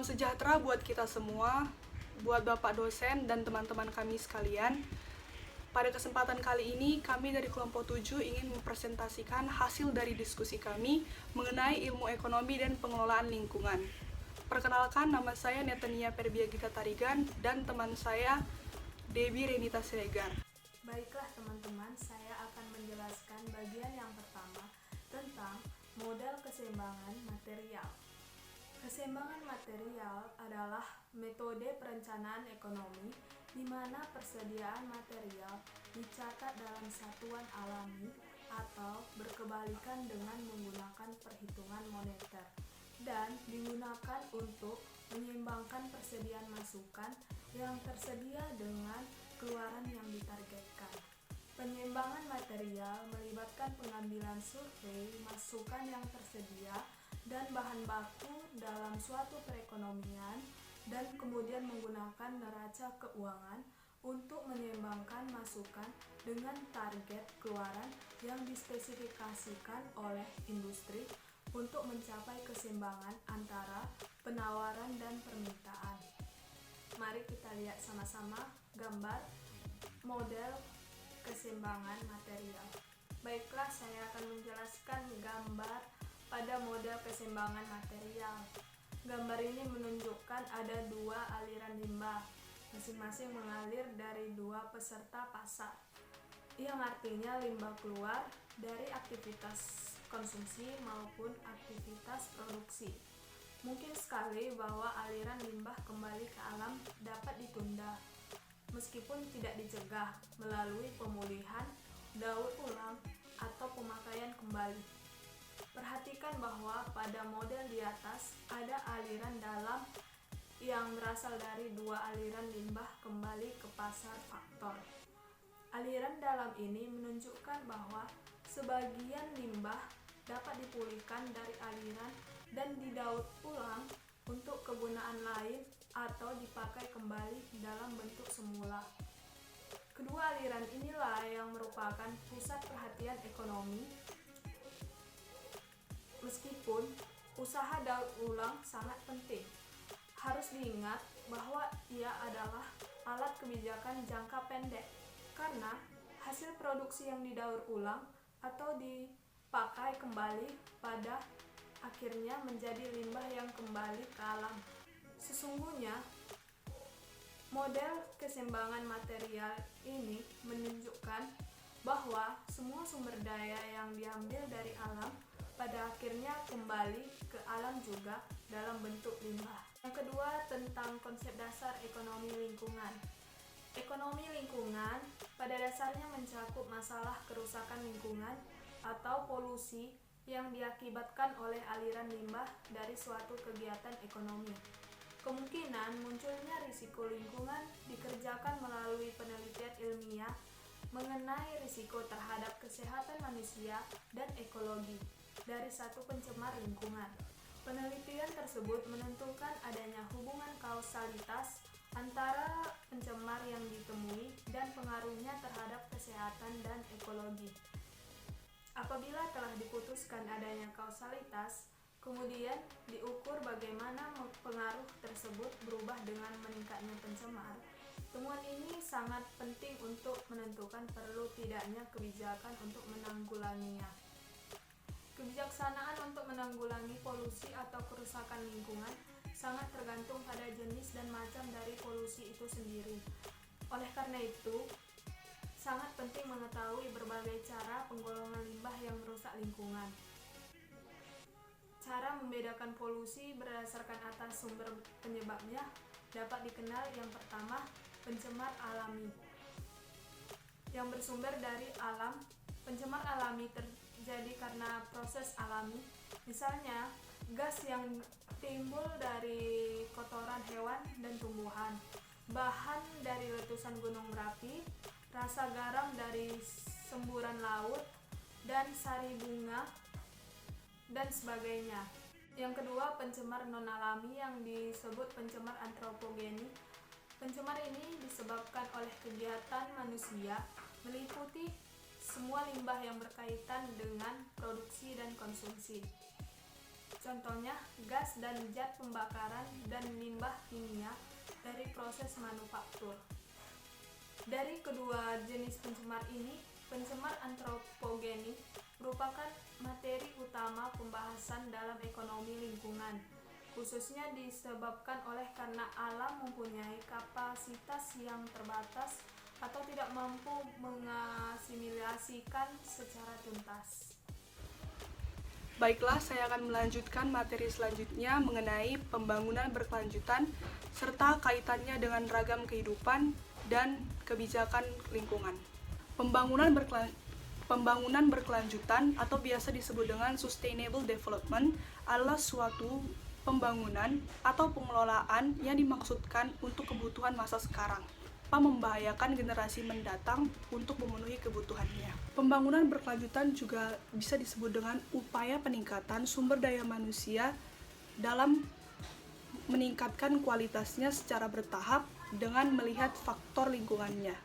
Salam sejahtera buat kita semua, buat Bapak dosen dan teman-teman kami sekalian. Pada kesempatan kali ini, kami dari kelompok 7 ingin mempresentasikan hasil dari diskusi kami mengenai ilmu ekonomi dan pengelolaan lingkungan. Perkenalkan, nama saya Netania Perbiagita Tarigan dan teman saya Debbie Renita Siregar. Baiklah teman-teman, saya akan menjelaskan bagian yang pertama tentang model keseimbangan material. Keseimbangan material adalah metode perencanaan ekonomi di mana persediaan material dicatat dalam satuan alami atau berkebalikan dengan menggunakan perhitungan moneter dan digunakan untuk menyeimbangkan persediaan masukan yang tersedia dengan keluaran yang ditargetkan. Penyeimbangan material melibatkan pengambilan survei masukan yang tersedia dan bahan baku dalam suatu perekonomian dan kemudian menggunakan neraca keuangan untuk menyeimbangkan masukan dengan target keluaran yang dispesifikasikan oleh industri untuk mencapai keseimbangan antara penawaran dan permintaan. Mari kita lihat sama-sama gambar model keseimbangan material. Baiklah, saya akan menjelaskan gambar pada model keseimbangan material. Gambar ini menunjukkan ada dua aliran limbah, masing-masing mengalir dari dua peserta pasar, yang artinya limbah keluar dari aktivitas konsumsi maupun aktivitas produksi. Mungkin sekali bahwa aliran limbah kembali ke alam dapat ditunda, meskipun tidak dicegah melalui pemulihan, daur ulang, atau pemakaian kembali. Perhatikan bahwa pada model di atas ada aliran dalam yang berasal dari dua aliran limbah kembali ke pasar faktor. Aliran dalam ini menunjukkan bahwa sebagian limbah dapat dipulihkan dari aliran dan didaur ulang untuk kegunaan lain atau dipakai kembali dalam bentuk semula. Kedua aliran inilah yang merupakan pusat perhatian ekonomi. Meskipun usaha daur ulang sangat penting, harus diingat bahwa ia adalah alat kebijakan jangka pendek karena hasil produksi yang didaur ulang atau dipakai kembali pada akhirnya menjadi limbah yang kembali ke alam. Sesungguhnya, model keseimbangan material ini menunjukkan bahwa semua sumber daya yang diambil dari alam pada akhirnya kembali ke alam juga dalam bentuk limbah. Yang kedua, tentang konsep dasar ekonomi lingkungan. Ekonomi lingkungan pada dasarnya mencakup masalah kerusakan lingkungan atau polusi yang diakibatkan oleh aliran limbah dari suatu kegiatan ekonomi. Kemungkinan munculnya risiko lingkungan dikerjakan melalui penelitian ilmiah mengenai risiko terhadap kesehatan manusia dan ekologi dari satu pencemar lingkungan. Penelitian tersebut menentukan adanya hubungan kausalitas antara pencemar yang ditemui dan pengaruhnya terhadap kesehatan dan ekologi. Apabila telah diputuskan adanya kausalitas, kemudian diukur bagaimana pengaruh tersebut berubah dengan meningkatnya pencemar. Temuan ini sangat penting untuk menentukan perlu tidaknya kebijakan untuk menanggulanginya. Kebijaksanaan untuk menanggulangi polusi atau kerusakan lingkungan sangat tergantung pada jenis dan macam dari polusi itu sendiri. Oleh karena itu, sangat penting mengetahui berbagai cara penggolongan limbah yang merusak lingkungan. Cara membedakan polusi berdasarkan atas sumber penyebabnya dapat dikenal. Yang pertama, pencemar alami yang bersumber dari alam. Pencemar alami terjadi karena proses alami, misalnya gas yang timbul dari kotoran hewan dan tumbuhan, bahan dari letusan gunung berapi, rasa garam dari semburan laut, dan sari bunga, dan sebagainya. Yang kedua, pencemar non-alami yang disebut pencemar antropogeni. Pencemar ini disebabkan oleh kegiatan manusia, meliputi semua limbah yang berkaitan dengan produksi dan konsumsi. Contohnya, gas dan zat pembakaran dan limbah kimia dari proses manufaktur. Dari kedua jenis pencemar ini, pencemar antropogenik merupakan materi utama pembahasan dalam ekonomi lingkungan, khususnya disebabkan oleh karena alam mempunyai kapasitas yang terbatas atau tidak mampu mengasimilasikan secara tuntas. Baiklah, saya akan melanjutkan materi selanjutnya mengenai pembangunan berkelanjutan serta kaitannya dengan ragam kehidupan dan kebijakan lingkungan. Pembangunan berkelanjutan atau biasa disebut dengan sustainable development adalah suatu pembangunan atau pengelolaan yang dimaksudkan untuk kebutuhan masa sekarang, tanpa membahayakan generasi mendatang untuk memenuhi kebutuhannya. Pembangunan berkelanjutan juga bisa disebut dengan upaya peningkatan sumber daya manusia dalam meningkatkan kualitasnya secara bertahap dengan melihat faktor lingkungannya.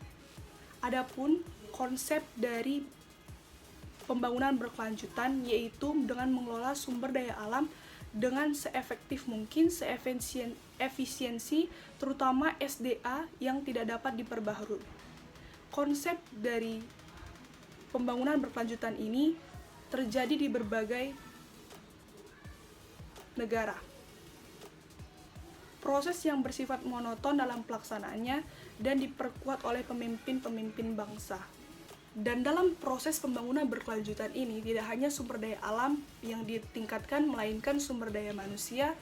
Adapun konsep dari pembangunan berkelanjutan yaitu dengan mengelola sumber daya alam dengan seefektif mungkin, seefisiensi, terutama SDA yang tidak dapat diperbaharui. Konsep dari pembangunan berkelanjutan ini terjadi di berbagai negara. Proses yang bersifat monoton dalam pelaksanaannya dan diperkuat oleh pemimpin-pemimpin bangsa. Dan dalam proses pembangunan berkelanjutan ini tidak hanya sumber daya alam yang ditingkatkan, melainkan sumber daya manusia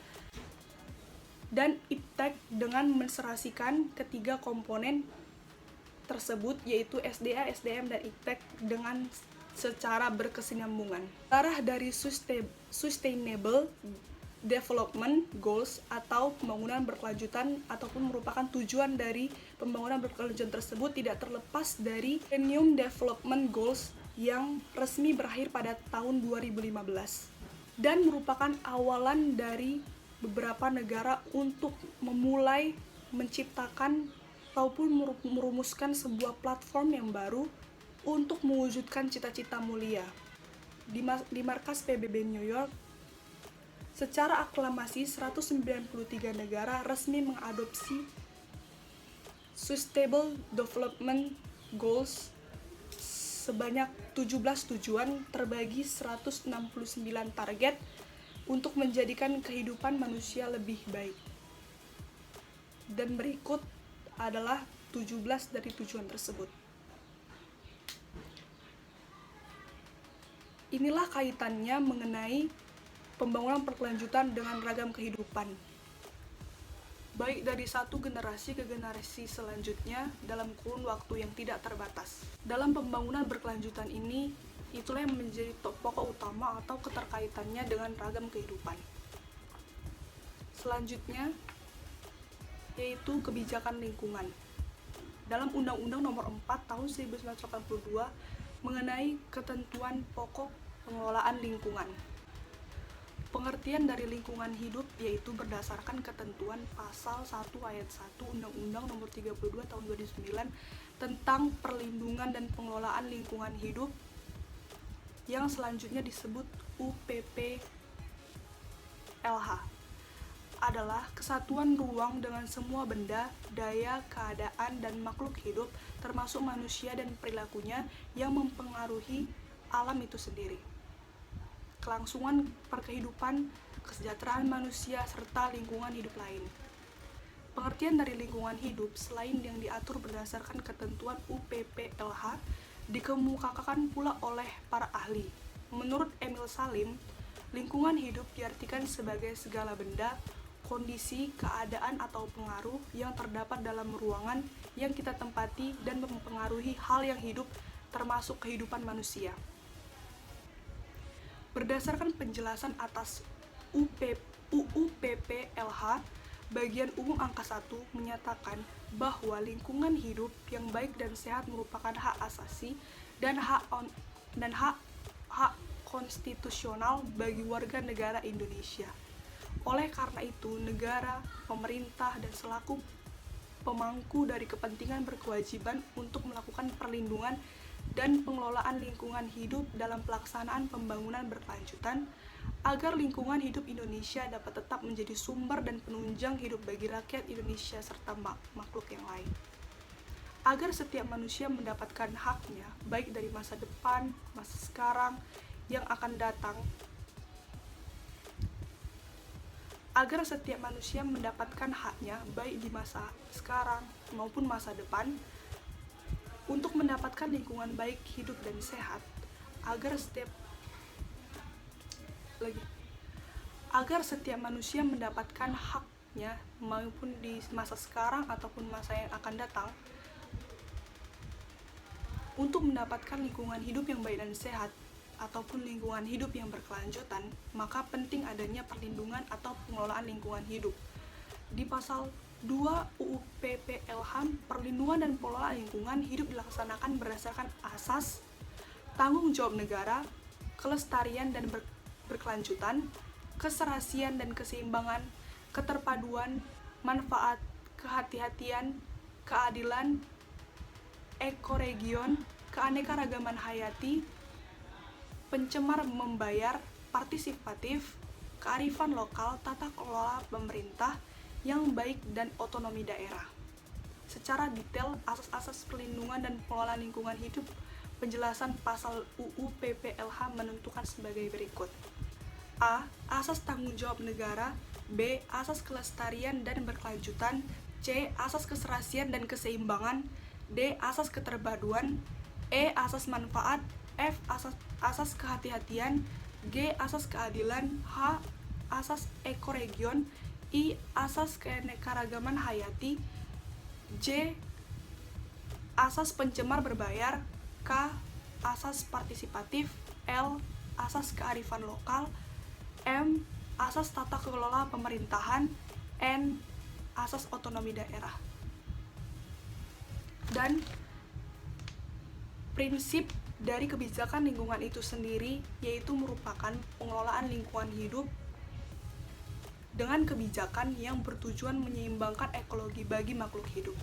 dan iptek dengan menserasikan ketiga komponen tersebut yaitu SDA, SDM, dan iptek dengan secara berkesinambungan. Arah dari Sustainable Development Goals atau pembangunan berkelanjutan ataupun merupakan tujuan dari pembangunan berkelanjutan tersebut tidak terlepas dari Millennium Development Goals yang resmi berakhir pada tahun 2015 dan merupakan awalan dari beberapa negara untuk memulai menciptakan ataupun merumuskan sebuah platform yang baru untuk mewujudkan cita-cita mulia. Di markas PBB New York, secara aklamasi 193 negara resmi mengadopsi Sustainable Development Goals sebanyak 17 tujuan terbagi 169 target untuk menjadikan kehidupan manusia lebih baik. Dan berikut adalah 17 dari tujuan tersebut. Inilah kaitannya mengenai pembangunan berkelanjutan dengan ragam kehidupan, baik dari satu generasi ke generasi selanjutnya dalam kurun waktu yang tidak terbatas. Dalam pembangunan berkelanjutan ini, itulah yang menjadi pokok utama atau keterkaitannya dengan ragam kehidupan. Selanjutnya, yaitu kebijakan lingkungan. Dalam Undang-Undang Nomor 4 Tahun 1982 mengenai ketentuan pokok pengelolaan lingkungan. Pengertian dari lingkungan hidup yaitu berdasarkan ketentuan pasal 1 ayat 1 Undang-Undang Nomor 32 Tahun 2009 tentang perlindungan dan pengelolaan lingkungan hidup yang selanjutnya disebut UPPLH adalah kesatuan ruang dengan semua benda, daya, keadaan, dan makhluk hidup termasuk manusia dan perilakunya yang mempengaruhi alam itu sendiri. Kelangsungan perkehidupan, kesejahteraan manusia, serta lingkungan hidup lain. Pengertian dari lingkungan hidup selain yang diatur berdasarkan ketentuan UPPLH dikemukakan pula oleh para ahli. Menurut Emil Salim, lingkungan hidup diartikan sebagai segala benda, kondisi, keadaan, atau pengaruh yang terdapat dalam ruangan yang kita tempati dan mempengaruhi hal yang hidup termasuk kehidupan manusia. Berdasarkan penjelasan atas UPPLH, bagian umum angka 1 menyatakan bahwa lingkungan hidup yang baik dan sehat merupakan hak asasi dan hak konstitusional bagi warga negara Indonesia. Oleh karena itu, negara, pemerintah, dan selaku pemangku dari kepentingan berkewajiban untuk melakukan perlindungan dan pengelolaan lingkungan hidup dalam pelaksanaan pembangunan berkelanjutan agar lingkungan hidup Indonesia dapat tetap menjadi sumber dan penunjang hidup bagi rakyat Indonesia serta makhluk yang lain. Agar setiap manusia mendapatkan haknya, baik dari masa depan, masa sekarang, yang akan datang. Agar setiap manusia mendapatkan haknya, baik di masa sekarang maupun masa depan, untuk mendapatkan lingkungan baik, hidup, dan sehat. Agar setiap manusia mendapatkan haknya maupun di masa sekarang ataupun masa yang akan datang, untuk mendapatkan lingkungan hidup yang baik dan sehat ataupun lingkungan hidup yang berkelanjutan, maka penting adanya perlindungan atau pengelolaan lingkungan hidup. Di pasal 2 UU PPLH, perlindungan dan pengelolaan lingkungan hidup dilaksanakan berdasarkan asas tanggung jawab negara, kelestarian dan berkelanjutan, keserasian dan keseimbangan, keterpaduan, manfaat, kehati-hatian, keadilan, ekoregion, keanekaragaman hayati, pencemar membayar, partisipatif, kearifan lokal, tata kelola pemerintah yang baik, dan otonomi daerah. Secara detail, asas-asas perlindungan dan pengelolaan lingkungan hidup, penjelasan pasal UU PPLH menentukan sebagai berikut. A. Asas tanggung jawab negara. B. Asas kelestarian dan berkelanjutan. C. Asas keserasian dan keseimbangan. D. Asas keterpaduan. E. Asas manfaat. F. Asas kehati-hatian. G. Asas keadilan. H. Asas ekoregion. I. Asas keanekaragaman hayati. J. Asas pencemar berbayar. K. Asas partisipatif. L. Asas kearifan lokal. M. Asas tata kelola pemerintahan. N. Asas otonomi daerah. Dan prinsip dari kebijakan lingkungan itu sendiri yaitu merupakan pengelolaan lingkungan hidup dengan kebijakan yang bertujuan menyeimbangkan ekologi bagi makhluk hidup.